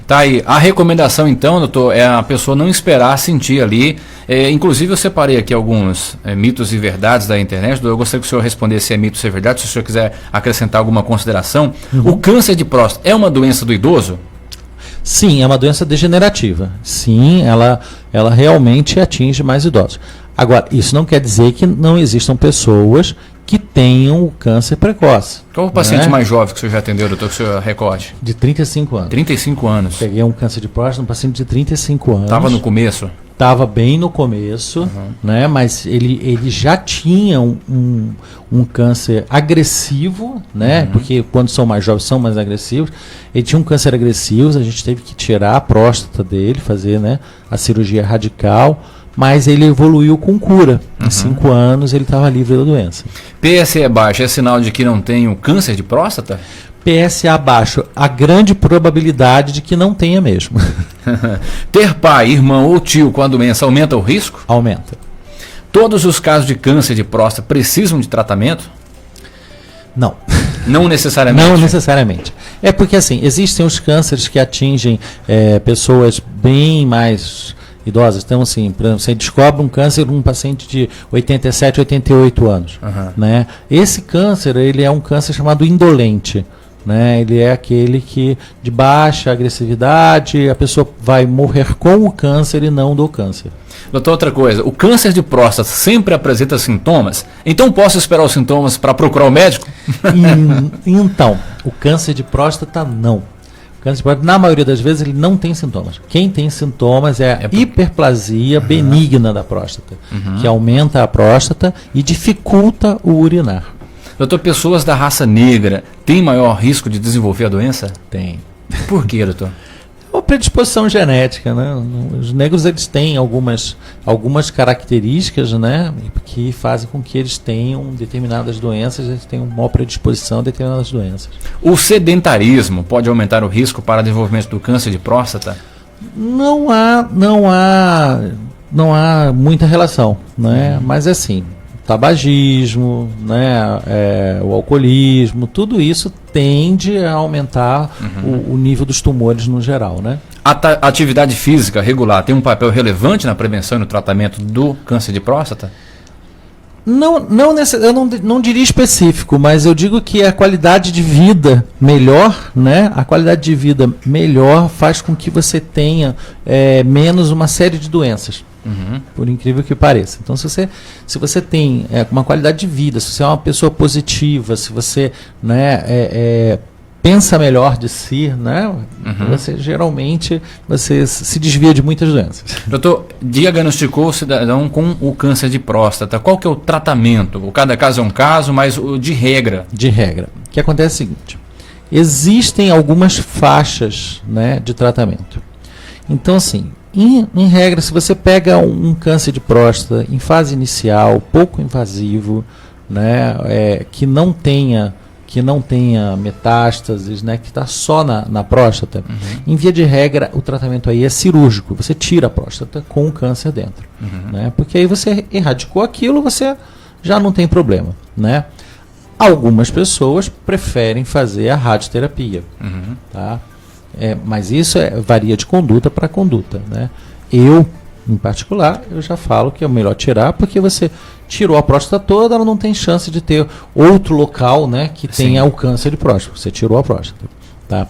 Tá aí. A recomendação, então, doutor, é a pessoa não esperar sentir ali. Inclusive, eu separei aqui alguns mitos e verdades da internet. Eu gostaria que o senhor respondesse se é mito ou se é verdade, se o senhor quiser acrescentar alguma consideração. O câncer de próstata é uma doença do idoso? Sim, é uma doença degenerativa. Sim, ela realmente atinge mais idosos. Agora, isso não quer dizer que não existam pessoas que tenham o câncer precoce. Qual o paciente mais jovem que o senhor já atendeu, doutor, que o senhor recorde? De 35 anos. 35 anos. Peguei um câncer de próstata, um paciente de 35 anos. Estava no começo? Estava bem no começo, né? Mas ele já tinha um câncer agressivo, né? Porque quando são mais jovens são mais agressivos. Ele tinha um câncer agressivo, a gente teve que tirar a próstata dele, fazer, né, a cirurgia radical, mas ele evoluiu com cura. Em 5 anos ele estava livre da doença. PSA baixo é sinal de que não tem o câncer de próstata? PSA baixo, a grande probabilidade de que não tenha mesmo. Ter pai, irmão ou tio com a doença aumenta o risco? Aumenta. Todos os casos de câncer de próstata precisam de tratamento? Não. Não necessariamente? Não necessariamente. É porque, assim, existem os cânceres que atingem pessoas bem mais idosas. Então, assim, por exemplo, você descobre um câncer num paciente de 87, 88 anos. Né? Esse câncer, ele é um câncer chamado indolente. Né? Ele é aquele que, de baixa agressividade, a pessoa vai morrer com o câncer e não do câncer. Doutor, outra coisa, o câncer de próstata sempre apresenta sintomas? Então posso esperar os sintomas para procurar o médico? Então, o câncer de próstata não. O câncer de próstata, na maioria das vezes, ele não tem sintomas. Quem tem sintomas é a hiperplasia benigna da próstata, que aumenta a próstata e dificulta o urinar. Doutor, pessoas da raça negra têm maior risco de desenvolver a doença? Tem. Por quê, doutor? Uma predisposição genética, né? Os negros, eles têm algumas características, né, que fazem com que eles tenham determinadas doenças, eles tenham maior predisposição a determinadas doenças. O sedentarismo pode aumentar o risco para o desenvolvimento do câncer de próstata? Não há muita relação, né? Mas assim, tabagismo, né, o alcoolismo, tudo isso tende a aumentar o nível dos tumores no geral, né? A atividade física regular tem um papel relevante na prevenção e no tratamento do câncer de próstata? Eu não diria específico, mas eu digo que a qualidade de vida melhor, né? A qualidade de vida melhor faz com que você tenha menos uma série de doenças. Por incrível que pareça. Então, se você tem uma qualidade de vida, se você é uma pessoa positiva, se você, né, pensa melhor de si, né, você geralmente se desvia de muitas doenças. Doutor, diagnosticou o cidadão com o câncer de próstata. Qual que é o tratamento? Cada caso é um caso, mas de regra? De regra. O que acontece é o seguinte: existem algumas faixas, né, de tratamento. Então, assim, em regra, se você pega um câncer de próstata em fase inicial, pouco invasivo, né, que não tenha metástases, né, que está só na próstata, em via de regra, o tratamento aí é cirúrgico. Você tira a próstata com o câncer dentro. Né, porque aí você erradicou aquilo, você já não tem problema. Né? Algumas pessoas preferem fazer a radioterapia. Tá? Mas isso varia de conduta para conduta. Né? Eu, em particular, eu já falo que é melhor tirar, porque você tirou a próstata toda, ela não tem chance de ter outro local, né, que tenha o câncer de próstata. Você tirou a próstata. Tá?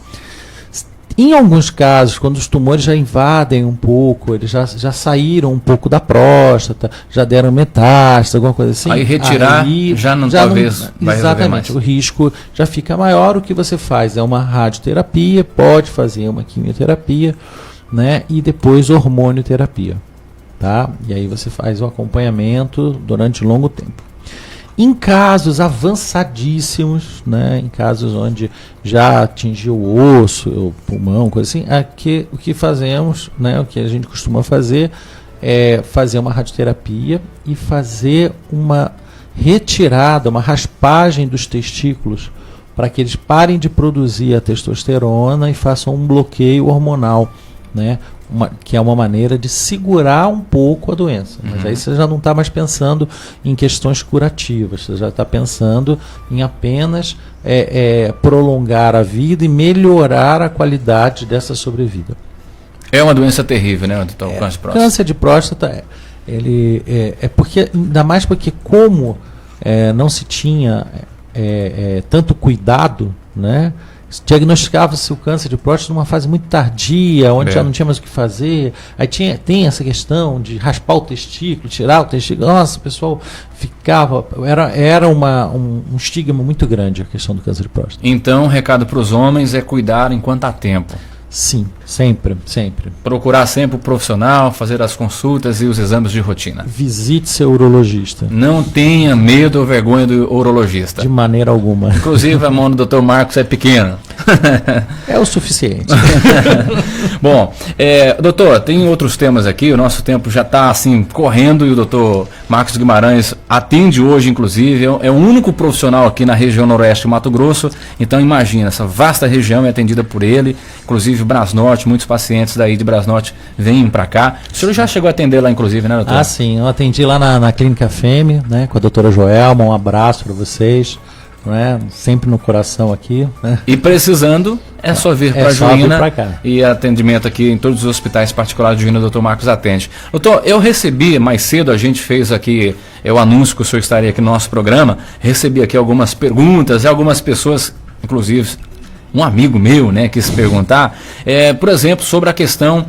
Em alguns casos, quando os tumores já invadem um pouco, eles já saíram um pouco da próstata, já deram metástase, alguma coisa assim. Aí retirar talvez vai resolver mais. O risco já fica maior. O que você faz é uma radioterapia, pode fazer uma quimioterapia, né, e depois hormonioterapia. Tá? E aí você faz o acompanhamento durante longo tempo. Em casos avançadíssimos, né, em casos onde já atingiu o osso, o pulmão, coisa assim, o que fazemos, né, o que a gente costuma fazer é fazer uma radioterapia e fazer uma retirada, uma raspagem dos testículos para que eles parem de produzir a testosterona e façam um bloqueio hormonal né? Que é uma maneira de segurar um pouco a doença. Mas aí você já não está mais pensando em questões curativas, você já está pensando em apenas prolongar a vida e melhorar a qualidade dessa sobrevida. É uma doença terrível, né, doutor? Câncer de próstata. Câncer de próstata ele é porque, ainda mais porque como não se tinha tanto cuidado, né? Diagnosticava-se o câncer de próstata numa fase muito tardia, onde já não tinha mais o que fazer. Aí tem essa questão de raspar o testículo, tirar o testículo. Nossa, o pessoal ficava... Era um estigma muito grande a questão do câncer de próstata. Então, o recado para os homens é cuidar enquanto há tempo. Sim, sempre, sempre. Procurar sempre o profissional, fazer as consultas e os exames de rotina. Visite seu urologista. Não tenha medo ou vergonha do urologista. De maneira alguma. Inclusive, a mão do Dr. Marcos é pequena. É o suficiente. Bom, doutor, tem outros temas aqui, o nosso tempo já está assim, correndo, e o doutor Marcos Guimarães atende hoje, inclusive, é o único profissional aqui na região noroeste de Mato Grosso, então imagina, essa vasta região é atendida por ele, inclusive Brasnorte, muitos pacientes daí de Brasnorte vêm para cá. O senhor já chegou a atender lá, inclusive, né, doutor? Ah, sim, eu atendi lá na Clínica Fêmea, né, com a doutora Joelma, um abraço para vocês. Né? Sempre no coração aqui, né? E precisando, é só vir para a Juína, cá. E atendimento aqui em todos os hospitais particulares de Juína, o Dr. Marcos atende. Doutor, eu recebi mais cedo, a gente fez aqui o anúncio que o senhor estaria aqui no nosso programa, recebi aqui algumas perguntas e algumas pessoas, inclusive um amigo meu, né, quis perguntar, por exemplo, sobre a questão,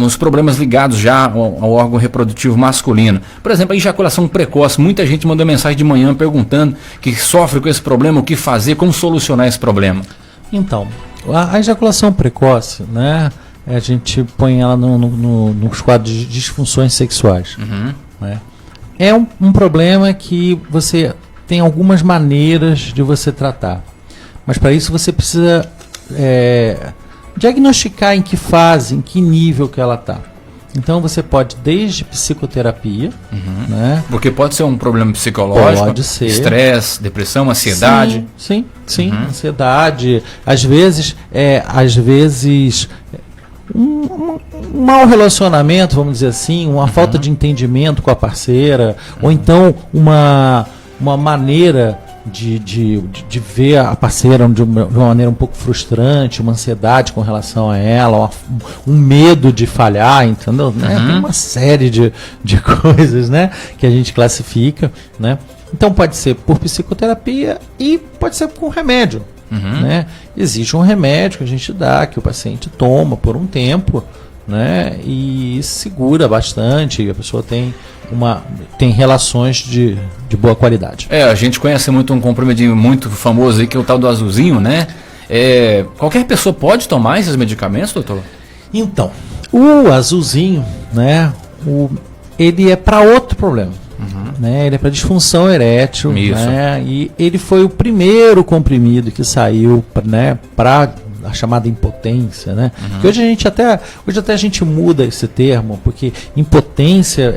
os problemas ligados já ao órgão reprodutivo masculino. Por exemplo, a ejaculação precoce. Muita gente mandou mensagem de manhã perguntando que sofre com esse problema, o que fazer, como solucionar esse problema. Então, a ejaculação precoce, né, a gente põe ela nos quadros de disfunções sexuais. Né? É um problema que você tem algumas maneiras de você tratar. Mas para isso você precisa diagnosticar em que fase, em que nível que ela está. Então você pode desde psicoterapia, né? Porque pode ser um problema psicológico, pode ser estresse, depressão, ansiedade. Sim, ansiedade. Às vezes um mau relacionamento, vamos dizer assim, uma falta de entendimento com a parceira, ou então uma maneira de ver a parceira de uma maneira um pouco frustrante, uma ansiedade com relação a ela, um medo de falhar, entendeu? Né? Tem uma série de coisas, né, que a gente classifica, né? Então pode ser por psicoterapia e pode ser com remédio. Né? Existe um remédio que a gente dá, que o paciente toma por um tempo, né? E segura bastante, a pessoa tem relações de boa qualidade. A gente conhece muito um comprimido muito famoso aí, que é o tal do azulzinho, né? Qualquer pessoa pode tomar esses medicamentos, doutor? Então, o azulzinho, né? Ele é para outro problema. Né? Ele é para disfunção erétil, né? E ele foi o primeiro comprimido que saiu, né, para a chamada impotência, né? Que hoje até a gente muda esse termo, porque impotência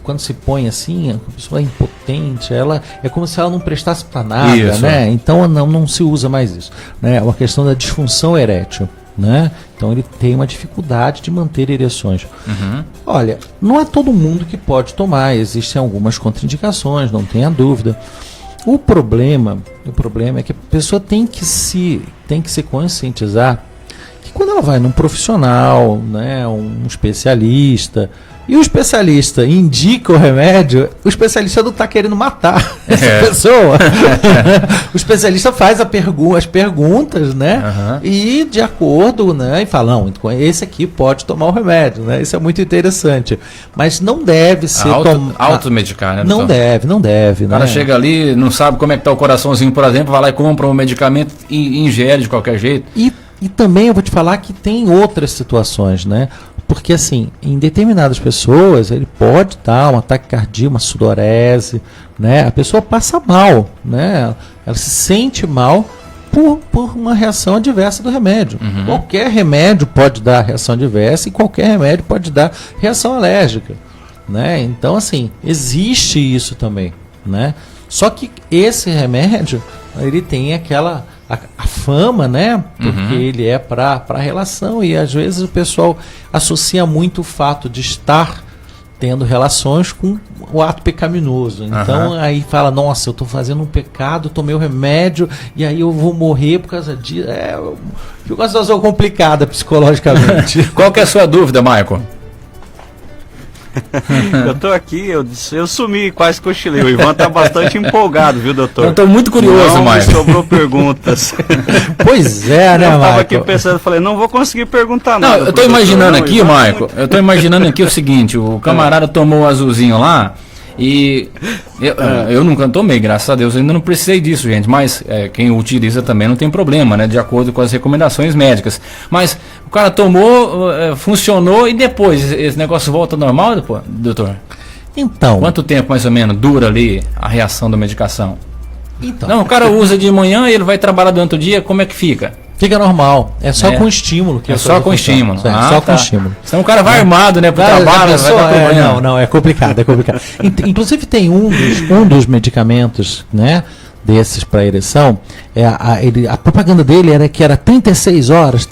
quando se põe assim, a pessoa é impotente, ela é como se ela não prestasse para nada, isso, né? Então não se usa mais isso, né? É uma questão da disfunção erétil, né? Então ele tem uma dificuldade de manter ereções. Olha, não é todo mundo que pode tomar, existem algumas contraindicações, não tenha dúvida. O problema é que a pessoa tem que se conscientizar que quando ela vai num profissional, né, um especialista, e o especialista indica o remédio, o especialista não está querendo matar essa pessoa. O especialista faz as perguntas, né? E de acordo, né? E fala, não, esse aqui pode tomar o remédio, né? Isso é muito interessante. Mas não deve ser automedicar, né? Não deve. O cara chega ali, não sabe como é que está o coraçãozinho, por exemplo, vai lá e compra um medicamento e ingere de qualquer jeito. E também eu vou te falar que tem outras situações, né? Porque, assim, em determinadas pessoas, ele pode dar um ataque cardíaco, uma sudorese, né? A pessoa passa mal, né? Ela se sente mal por uma reação adversa do remédio. Qualquer remédio pode dar reação adversa e qualquer remédio pode dar reação alérgica, né? Então, assim, existe isso também, né? Só que esse remédio, ele tem aquela a fama, né? Porque ele é para relação, e às vezes o pessoal associa muito o fato de estar tendo relações com o ato pecaminoso. Então aí fala, nossa, eu estou fazendo um pecado, tomei o remédio e aí eu vou morrer por causa disso. Uma situação complicada psicologicamente. Qual que é a sua dúvida, Michael? Eu tô aqui, eu sumi, quase cochilei. O Ivan tá bastante empolgado, viu, doutor? Eu tô muito curioso, Michael. Michael. Sobrou perguntas. Pois é, né, Eu tava Michael? aqui pensando, falei, não vou conseguir perguntar nada. Não, eu tô imaginando aqui, Ivan, Michael, eu tô imaginando aqui o seguinte, o camarada tomou o azulzinho lá e eu nunca tomei, graças a Deus, eu ainda não precisei disso, gente, mas quem utiliza também não tem problema, né, de acordo com as recomendações médicas. Mas o cara tomou, funcionou e depois esse negócio volta ao normal, doutor? Então, Quanto tempo mais ou menos dura ali a reação da medicação? então Não, o cara usa de manhã e ele vai trabalhar durante o dia, como é que fica? fica normal. É só com estímulo que É só com estímulo. Só com estímulo. Senão o cara vai armado, né, pro Cara, trabalho, vai dar problema. não, é complicado, é complicado. Inclusive tem um dos medicamentos, né, desses para ereção, a propaganda dele era que era 36 horas.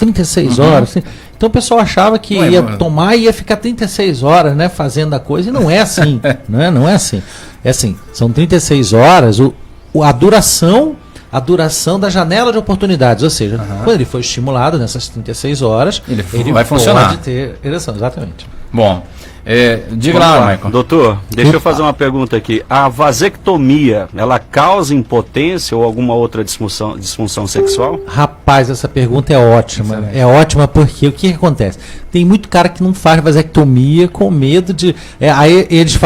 Então o pessoal achava que ia tomar e ia ficar 36 horas, né, fazendo a coisa, e não é assim, né? Não é assim. É assim, são 36 horas, a duração da janela de oportunidades, ou seja, quando ele for estimulado nessas 36 horas, ele vai funcionar. Pode ter ereção, exatamente. Bom, diga Vamos lá, lá, Michael. doutor, deixa eu fazer uma pergunta aqui. A vasectomia, ela causa impotência ou alguma outra disfunção sexual? Rapaz, essa pergunta é ótima. Excelente. É ótima porque o que acontece? Tem muito cara que não faz vasectomia com medo de... aí eles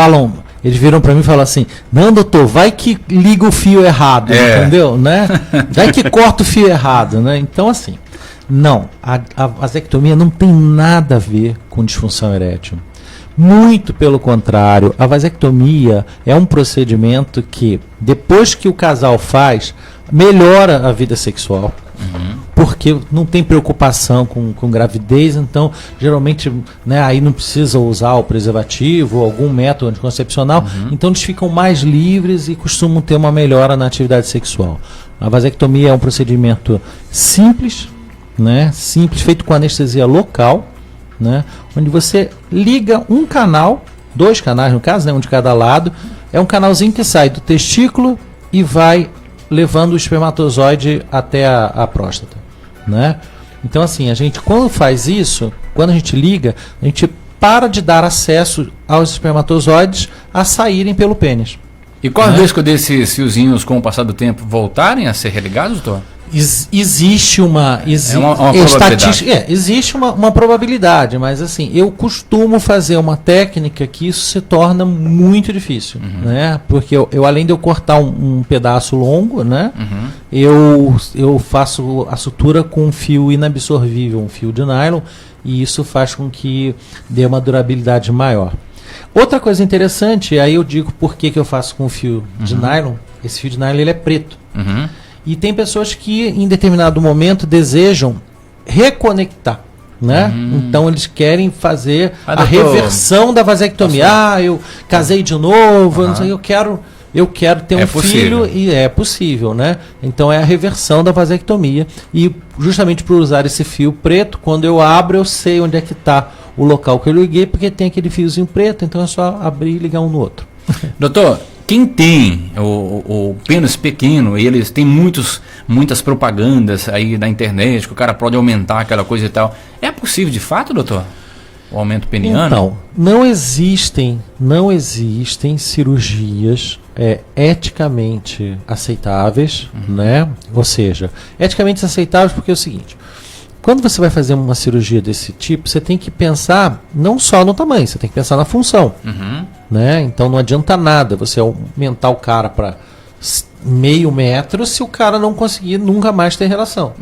viram pra mim e falam assim, não, doutor, vai que liga o fio errado, entendeu? Né? Vai que corta o fio errado, né? Então, assim, não, a vasectomia não tem nada a ver com disfunção erétil. Muito pelo contrário, a vasectomia é um procedimento que, depois que o casal faz, melhora a vida sexual. Porque não tem preocupação com gravidez, então geralmente, né, aí não precisa usar o preservativo ou algum método anticoncepcional, então eles ficam mais livres e costumam ter uma melhora na atividade sexual. A vasectomia é um procedimento simples, né, feito com anestesia local, né, onde você liga um canal, 2 canais no caso, né, um de cada lado, é um canalzinho que sai do testículo e vai levando o espermatozoide até a próstata, né? Então, assim, a gente, quando faz isso, quando a gente liga, a gente para de dar acesso aos espermatozoides a saírem pelo pênis. E qual o risco desses fiozinhos, com o passar do tempo, voltarem a ser religados, doutor? Existe uma probabilidade. Existe uma probabilidade, mas assim, eu costumo fazer uma técnica que isso se torna muito difícil, né? Porque eu além de eu cortar um pedaço longo, né? Eu faço a sutura com um fio inabsorvível, um fio de nylon, e isso faz com que dê uma durabilidade maior. Outra coisa interessante, aí eu digo por que eu faço com fio de nylon. Esse fio de nylon ele é preto. E tem pessoas que em determinado momento desejam reconectar, né? Então eles querem fazer a reversão da vasectomia. Eu casei de novo, não sei, eu quero ter um filho, e é possível, né? Então é a reversão da vasectomia, e justamente por usar esse fio preto, quando eu abro eu sei onde é que está o local que eu liguei, porque tem aquele fiozinho preto, então é só abrir e ligar um no outro. Doutor, quem tem o pênis pequeno, e eles têm muitas propagandas aí na internet, que o cara pode aumentar aquela coisa e tal, é possível de fato, doutor? O aumento peniano? Então, não existem cirurgias eticamente aceitáveis, né? Ou seja, eticamente aceitáveis porque é o seguinte, quando você vai fazer uma cirurgia desse tipo, você tem que pensar não só no tamanho, você tem que pensar na função. Né? Então não adianta nada você aumentar o cara para meio metro se o cara não conseguir nunca mais ter relação.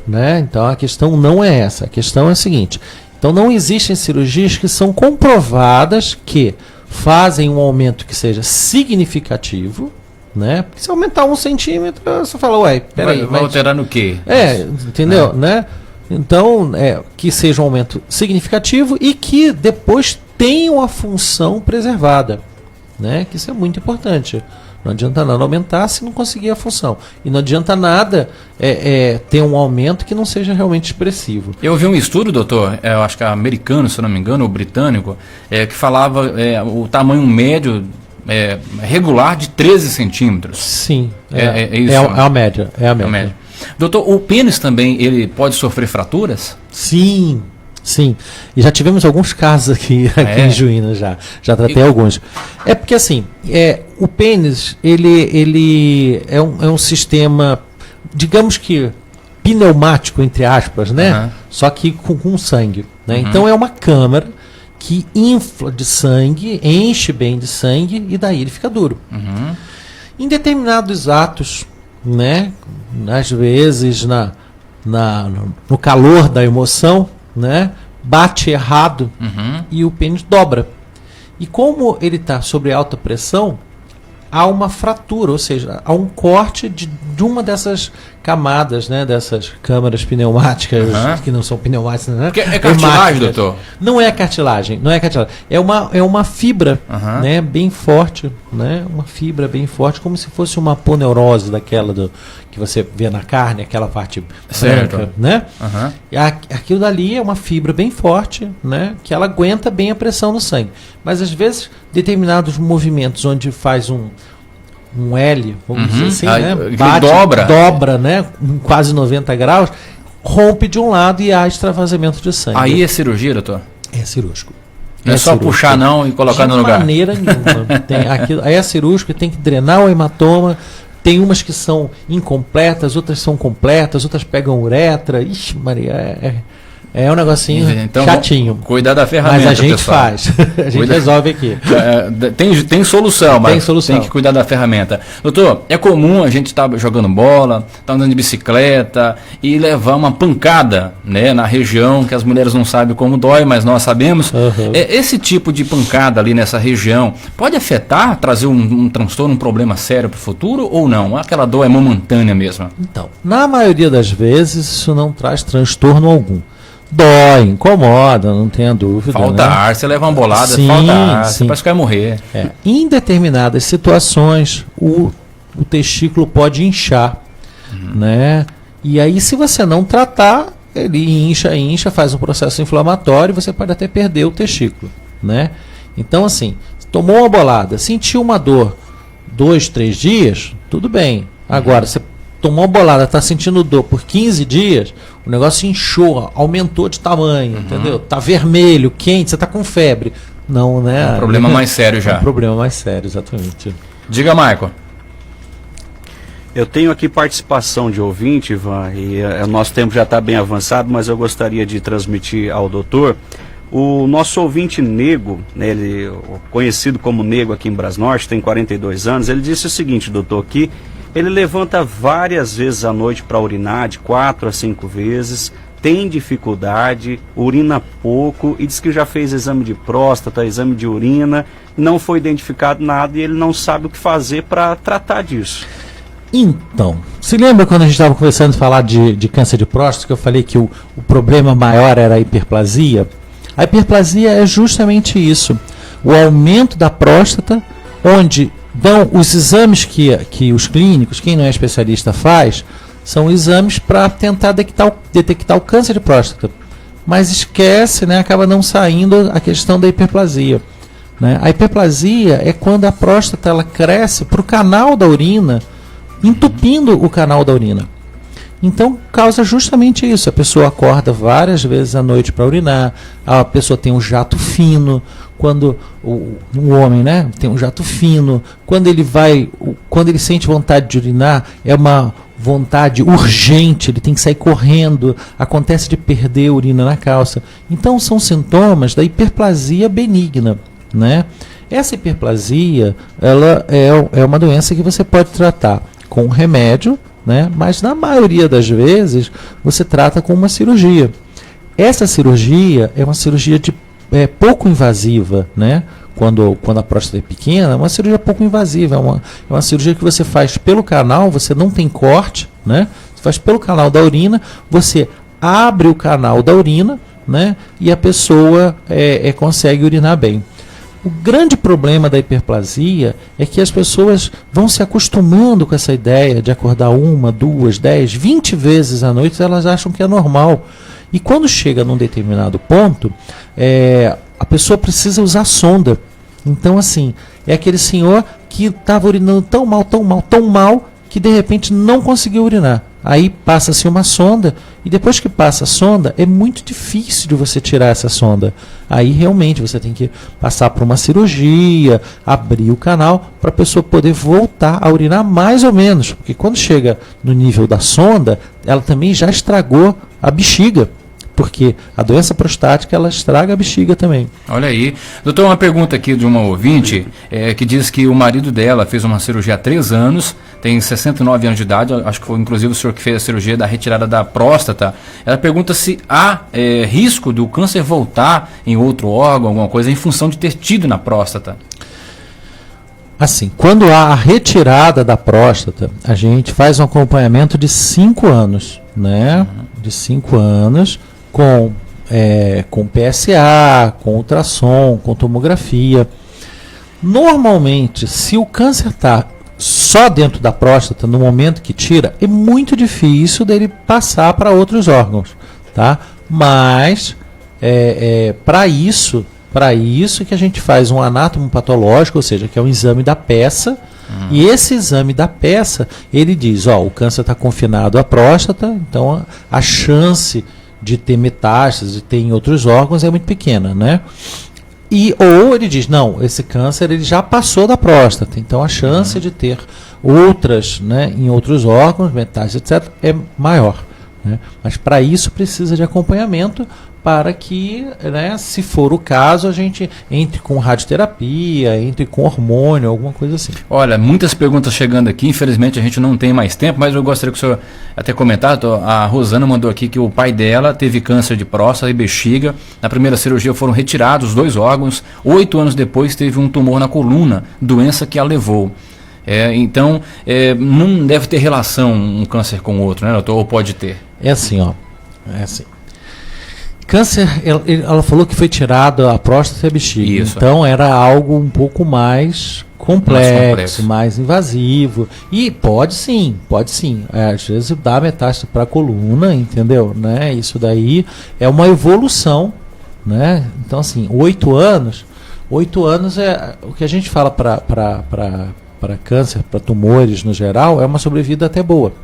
Né? Então a questão não é essa. A questão é a seguinte. Então não existem cirurgias que são comprovadas que fazem um aumento que seja significativo. Né? Porque se aumentar 1 centímetro, você fala, ué, peraí. Vai alterar no quê? Entendeu? Né? Então, que seja um aumento significativo e que depois tenha uma função preservada, né? Que isso é muito importante, Não adianta nada aumentar se não conseguir a função. E não adianta nada ter um aumento que não seja realmente expressivo. Eu vi um estudo, doutor, eu acho que é americano, se eu não me engano, ou britânico, que falava o tamanho médio regular de 13 centímetros. Sim, isso. É a média. É a média. Doutor, o pênis também ele pode sofrer fraturas? Sim. E já tivemos alguns casos aqui em Juína, já tratei alguns. É porque assim, o pênis, ele é um sistema, digamos que pneumático, entre aspas, né? Só que com sangue, né? Então é uma câmara que infla de sangue, enche bem de sangue e daí ele fica duro. Em determinados atos, né? Às vezes no calor da emoção, né? Bate errado e o pênis dobra. E como ele está sob alta pressão, há uma fratura, ou seja, há um corte de uma dessas camadas, né, dessas câmaras pneumáticas, que não são pneumáticas, né? É cartilagem, doutor? Não é cartilagem. É uma fibra, né, bem forte, né, uma fibra bem forte, como se fosse uma aponeurose daquela que você vê na carne, aquela parte branca, né? E aquilo dali é uma fibra bem forte, né, que ela aguenta bem a pressão no sangue. Mas às vezes determinados movimentos onde faz um L, vamos dizer assim, né? Dobra, né? Quase 90 graus, rompe de um lado e há extravasamento de sangue. Aí é cirurgia, doutor? É cirúrgico. Não é só puxar não e colocar no lugar? De maneira nenhuma. Aí é cirúrgico, tem que drenar o hematoma. Tem umas que são incompletas, outras são completas, outras pegam uretra. Ixi, Maria, é um negocinho chatinho. Cuidar da ferramenta, mas a gente pessoal. Faz. A gente resolve aqui. Tem solução, mas tem que cuidar da ferramenta. Doutor, é comum a gente estar jogando bola, estar andando de bicicleta e levar uma pancada, né, na região que as mulheres não sabem como dói, mas nós sabemos. Esse tipo de pancada ali nessa região pode afetar, trazer um transtorno, um problema sério para o futuro ou não? Aquela dor é momentânea mesmo? Então, na maioria das vezes isso não traz transtorno algum. Dói, incomoda, não tenha dúvida. Falta ar, você leva uma bolada, falta ar, você parece que vai morrer. Em determinadas situações, o testículo pode inchar, né? E aí, se você não tratar, ele incha, faz um processo inflamatório e você pode até perder o testículo, né? Então, assim, tomou uma bolada, sentiu uma dor 2, 3 dias, tudo bem. Agora, você tomou uma bolada, está sentindo dor por 15 dias, o negócio inchou, aumentou de tamanho, entendeu? Tá vermelho, quente, você tá com febre. Não, né? É um problema mais sério já. É um problema mais sério, exatamente. Diga, Marco. Eu tenho aqui participação de ouvinte, Ivan, e o nosso tempo já está bem avançado, mas eu gostaria de transmitir ao doutor. O nosso ouvinte Nego, né, ele, conhecido como Nego aqui em Brasnorte, tem 42 anos, ele disse o seguinte, doutor, que ele levanta várias vezes à noite para urinar, de 4 a 5 vezes, tem dificuldade, urina pouco e diz que já fez exame de próstata, exame de urina, não foi identificado nada e ele não sabe o que fazer para tratar disso. Então, se lembra quando a gente estava conversando falar de câncer de próstata, que eu falei que o problema maior era a hiperplasia? A hiperplasia é justamente isso, o aumento da próstata, onde dão os exames que os clínicos, quem não é especialista faz, são exames para tentar detectar o câncer de próstata. Mas esquece, né, acaba não saindo a questão da hiperplasia. Né? A hiperplasia é quando a próstata ela cresce para o canal da urina, entupindo o canal da urina. Então causa justamente isso. A pessoa acorda várias vezes à noite para urinar, a pessoa tem um jato fino, quando um homem, né, tem um jato fino, quando ele sente vontade de urinar, é uma vontade urgente, ele tem que sair correndo, acontece de perder urina na calça. Então são sintomas da hiperplasia benigna, né? Essa hiperplasia, ela é uma doença que você pode tratar com remédio, né? Mas na maioria das vezes você trata com uma cirurgia. Essa cirurgia é uma cirurgia pouco invasiva, né? Quando a próstata é pequena, é uma cirurgia pouco invasiva, é uma cirurgia que você faz pelo canal, você não tem corte, né? Você faz pelo canal da urina, você abre o canal da urina, né? E a pessoa consegue urinar bem. O grande problema da hiperplasia é que as pessoas vão se acostumando com essa ideia de acordar 1, 2, 10, 20 vezes à noite, elas acham que é normal. E quando chega num determinado ponto, a pessoa precisa usar sonda. Então, assim, é aquele senhor que estava urinando tão mal, que de repente não conseguiu urinar. Aí passa-se uma sonda, e depois que passa a sonda, é muito difícil de você tirar essa sonda. Aí realmente você tem que passar por uma cirurgia, abrir o canal, para a pessoa poder voltar a urinar mais ou menos. Porque quando chega no nível da sonda, ela também já estragou a bexiga. Porque a doença prostática, ela estraga a bexiga também. Olha aí. Doutor, uma pergunta aqui de uma ouvinte, que diz que o marido dela fez uma cirurgia há 3 anos, tem 69 anos de idade, acho que foi inclusive o senhor que fez a cirurgia da retirada da próstata. Ela pergunta se há risco do câncer voltar em outro órgão, alguma coisa, em função de ter tido na próstata. Assim, quando há a retirada da próstata, a gente faz um acompanhamento de 5 anos, né? De 5 anos, com PSA, com ultrassom, com tomografia. Normalmente, se o câncer está só dentro da próstata, no momento que tira, é muito difícil dele passar para outros órgãos, tá? Mas, para isso que a gente faz um anátomo patológico, ou seja, que é um exame da peça, e esse exame da peça, ele diz, o câncer está confinado à próstata, então a chance de ter metástase, de ter em outros órgãos é muito pequena, né? Ou ele diz, não, esse câncer ele já passou da próstata, então a chance de ter outras, né, em outros órgãos, metástase, etc., é maior. Né? Mas para isso precisa de acompanhamento para que, né, se for o caso, a gente entre com radioterapia, entre com hormônio, alguma coisa assim. Olha, muitas perguntas chegando aqui, infelizmente a gente não tem mais tempo, mas eu gostaria que o senhor até comentasse. A Rosana mandou aqui que o pai dela teve câncer de próstata e bexiga. Na primeira cirurgia foram retirados os 2 órgãos, 8 anos depois teve um tumor na coluna, doença que a levou. Então, não deve ter relação um câncer com o outro, né, doutor? Ou pode ter? É assim. Câncer, ela falou que foi tirado a próstata e a bexiga. Isso. Então era algo um pouco mais complexo, mais invasivo. E pode sim. Às vezes dá metástase para a coluna, entendeu? Né? Isso daí é uma evolução. Né? Então, assim, 8 anos é o que a gente fala para câncer, para tumores no geral, é uma sobrevida até boa.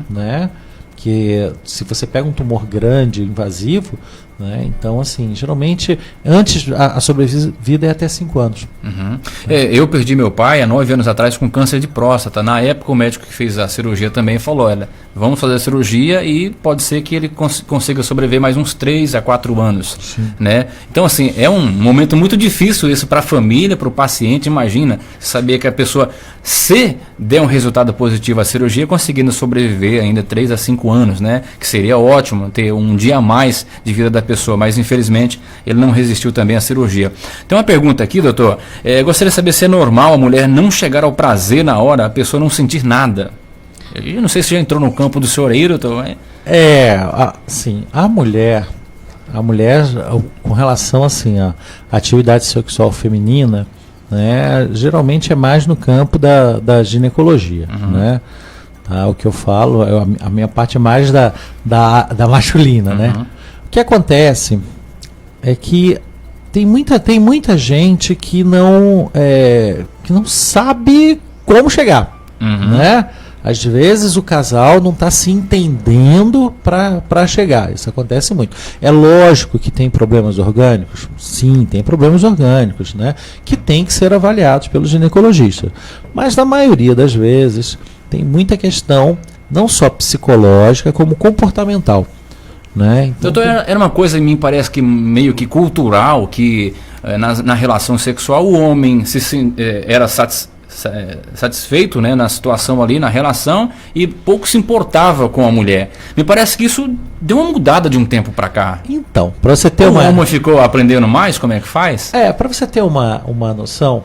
Né? Que se você pega um tumor grande, invasivo, né, então assim, geralmente antes a sobrevida é até 5 anos. Eu perdi meu pai há 9 anos atrás com câncer de próstata. Na época o médico que fez a cirurgia também falou, olha, vamos fazer a cirurgia e pode ser que ele consiga sobreviver mais uns 3 a 4 anos. Né? Então assim, é um momento muito difícil isso para a família, para o paciente. Imagina saber que a pessoa, se der um resultado positivo à cirurgia, conseguindo sobreviver ainda 3 a 5 anos, né? Que seria ótimo ter um dia a mais de vida da pessoa, mas infelizmente ele não resistiu também à cirurgia. Tem uma pergunta aqui, doutor, gostaria de saber se é normal a mulher não chegar ao prazer na hora, a pessoa não sentir nada. Eu não sei se já entrou no campo do senhor aí, doutor. Sim, a mulher com relação assim à atividade sexual feminina, né, geralmente é mais no campo da ginecologia, né? O que eu falo, a minha parte é mais da masculina, né? O que acontece é que tem muita gente que não sabe como chegar, né? Às vezes o casal não está se entendendo para chegar. Isso acontece muito. É lógico que tem problemas orgânicos? Sim, tem problemas orgânicos, né? Que tem que ser avaliados pelo ginecologista. Mas na maioria das vezes tem muita questão, não só psicológica, como comportamental. Né? Então, doutor, era uma coisa, me parece que meio que cultural, que na relação sexual o homem era satisfeito, né, na situação ali, na relação, e pouco se importava com a mulher. Me parece que isso deu uma mudada de um tempo para cá. Então, para você ter o homem ficou aprendendo mais como é que faz? Para você ter uma noção,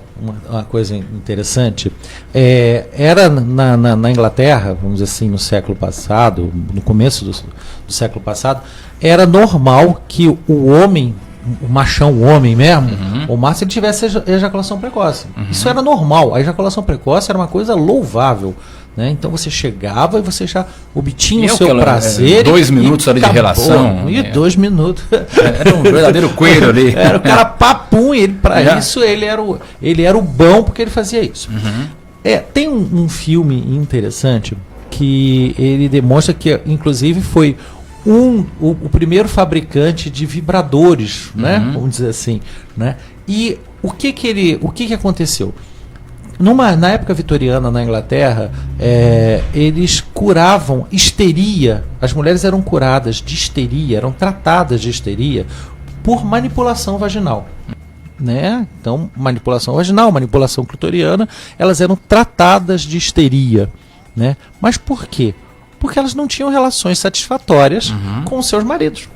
uma coisa interessante, era na Inglaterra, vamos dizer assim, no século passado, no começo do século passado, era normal que o homem o machão, o homem mesmo, ou macho, ele tivesse ejaculação precoce. Isso era normal. A ejaculação precoce era uma coisa louvável. Né? Então você chegava e você já obtinha o seu prazer. 2 minutos ali de relação. E 2 minutos. Era um verdadeiro coelho ali. Era o cara papum, e ele, para isso ele era o bom, porque ele fazia isso. Tem um filme interessante que ele demonstra que, inclusive, foi o primeiro fabricante de vibradores, né? Vamos dizer assim, né? E o que aconteceu? Na época vitoriana, na Inglaterra, eles curavam histeria. As mulheres eram curadas de histeria, eram tratadas de histeria por manipulação vaginal. Né? Então, manipulação vaginal, manipulação clitoriana, elas eram tratadas de histeria. Né? Mas por quê? Porque elas não tinham relações satisfatórias com seus maridos.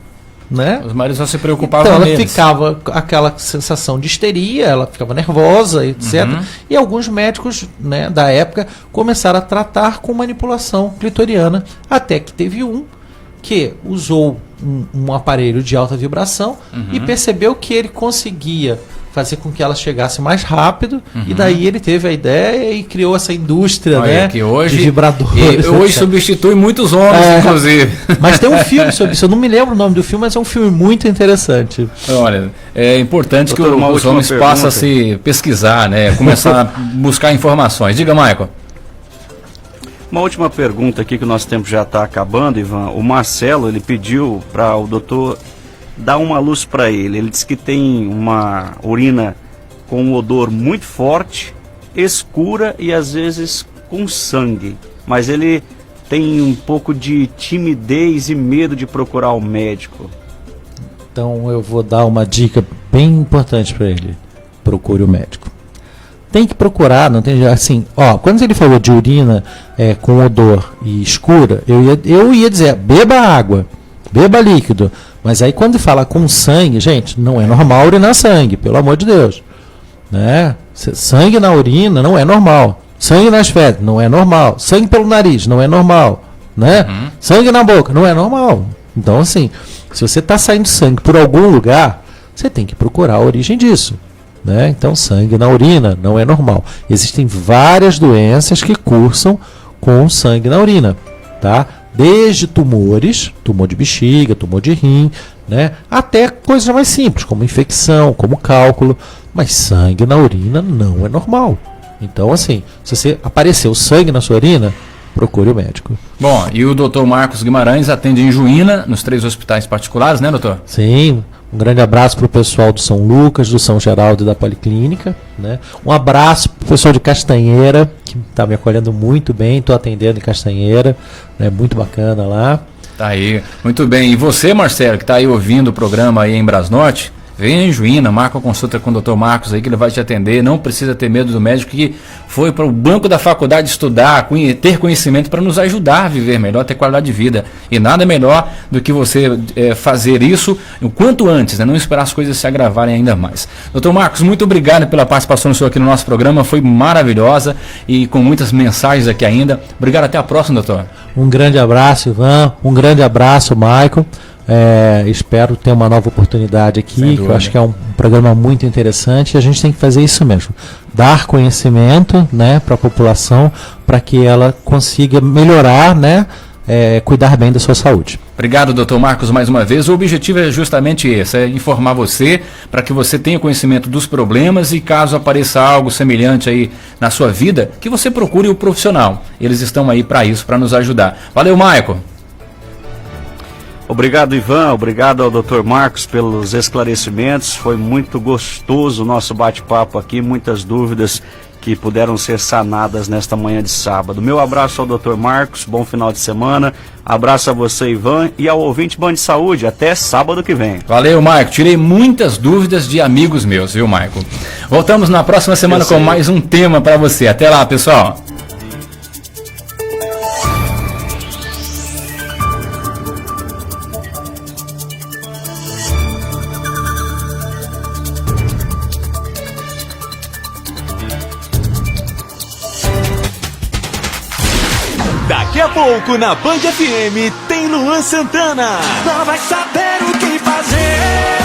Né? Os maridos só se preocupavam então, com ela ficava com aquela sensação de histeria, ela ficava nervosa, etc. E alguns médicos, né, da época começaram a tratar com manipulação clitoriana, até que teve um que usou um aparelho de alta vibração e percebeu que ele conseguia fazer com que ela chegasse mais rápido, e daí ele teve a ideia e criou essa indústria, né, que hoje, de vibradores. Hoje substitui muitos homens, inclusive. Mas tem um filme sobre isso, eu não me lembro o nome do filme, mas é um filme muito interessante. Olha, é importante que os homens passem a se pesquisar, né, começar a buscar informações. Diga, Michael. Uma última pergunta aqui, que o nosso tempo já está acabando, Ivan. O Marcelo, ele pediu para o doutor dar uma luz para ele. Ele disse que tem uma urina com um odor muito forte, escura e às vezes com sangue. Mas ele tem um pouco de timidez e medo de procurar o médico. Então eu vou dar uma dica bem importante para ele. Procure o médico. Tem que procurar, não tem assim, quando ele falou de urina com odor e escura, eu ia dizer, beba água, beba líquido. Mas aí quando fala com sangue, gente, não é normal urinar sangue, pelo amor de Deus. Né? Sangue na urina não é normal. Sangue nas fezes não é normal. Sangue pelo nariz não é normal. Né? Sangue na boca não é normal. Então, assim, se você está saindo sangue por algum lugar, você tem que procurar a origem disso. Né? Então, sangue na urina não é normal. Existem várias doenças que cursam com sangue na urina. Tá? Desde tumores, tumor de bexiga, tumor de rim, né? Até coisas mais simples, como infecção, como cálculo. Mas sangue na urina não é normal. Então, assim, se você apareceu sangue na sua urina, procure o médico. Bom, e o doutor Marcos Guimarães atende em Juína, nos 3 hospitais particulares, né, doutor? Sim. Um grande abraço para o pessoal do São Lucas, do São Geraldo e da Policlínica. Né? Um abraço para o pessoal de Castanheira, que está me acolhendo muito bem. Estou atendendo em Castanheira, né? Muito bacana lá. Tá aí, muito bem. E você, Marcelo, que está aí ouvindo o programa aí em Brasnorte, venha em Juína, marca uma consulta com o Dr. Marcos aí, que ele vai te atender. Não precisa ter medo do médico, que foi para o banco da faculdade estudar, ter conhecimento para nos ajudar a viver melhor, ter qualidade de vida. E nada melhor do que você fazer isso o quanto antes, né? Não esperar as coisas se agravarem ainda mais. Dr. Marcos, muito obrigado pela participação sua aqui no nosso programa, foi maravilhosa e com muitas mensagens aqui ainda. Obrigado, até a próxima, doutor. Um grande abraço, Ivan, um grande abraço, Michael. Espero ter uma nova oportunidade aqui, que eu acho que é um programa muito interessante, e a gente tem que fazer isso mesmo, dar conhecimento, né, para a população, para que ela consiga melhorar, né, cuidar bem da sua saúde. Obrigado, doutor Marcos, mais uma vez. O objetivo é justamente esse, é informar você, para que você tenha conhecimento dos problemas e caso apareça algo semelhante aí na sua vida, que você procure o profissional. Eles estão aí para isso, para nos ajudar. Valeu, Michael. Obrigado, Ivan. Obrigado ao Dr. Marcos pelos esclarecimentos. Foi muito gostoso o nosso bate-papo aqui. Muitas dúvidas que puderam ser sanadas nesta manhã de sábado. Meu abraço ao Dr. Marcos. Bom final de semana. Abraço a você, Ivan, e ao ouvinte Band de Saúde. Até sábado que vem. Valeu, Maico. Tirei muitas dúvidas de amigos meus, viu, Maico? Voltamos na próxima semana com mais um tema para você. Até lá, pessoal. Daqui a pouco na Band FM tem Luan Santana. Não vai saber o que fazer.